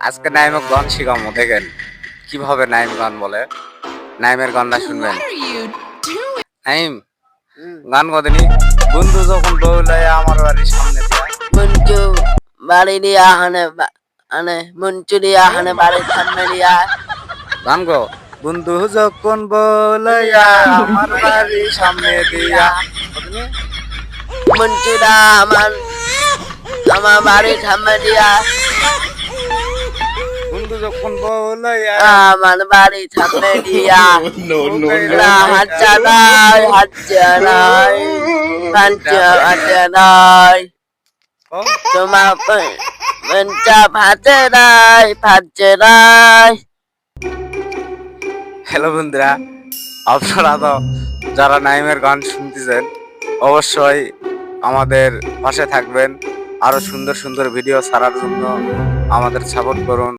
আজকে নাইমের গান শিখামো, দেখেন কিভাবে নাইম গান বলে। নাইমের গানটা শুনবেন। নাইম গান কদিনই বন্ধু যখন বউলাই আমার বাড়ির সামনে দিয়া মুঞ্চু বাড়ি দিয়া আনে মুঞ্চু দিয়া বাড়ির সামনে দিয়া গান গো। বন্ধু যখন বউলাইয়া আমার বাড়ির সামনে দিয়া মুঞ্চুরা আমার বাড়ির সামনে দিয়া বন্ধু যখন বউলাইয়া আমার বাড়ির সামনে দিয়া হাচ্চা নাই তোমার মঞ্চা ভাতে নাই। হ্যালো বন্ধুরা, আপনারা তো যারা নাইমের গান শুনতেছেন অবশ্যই আমাদের পাশে থাকবেন। আরো সুন্দর সুন্দর ভিডিও ছাড়ার জন্য আমাদের সাপোর্ট করুন।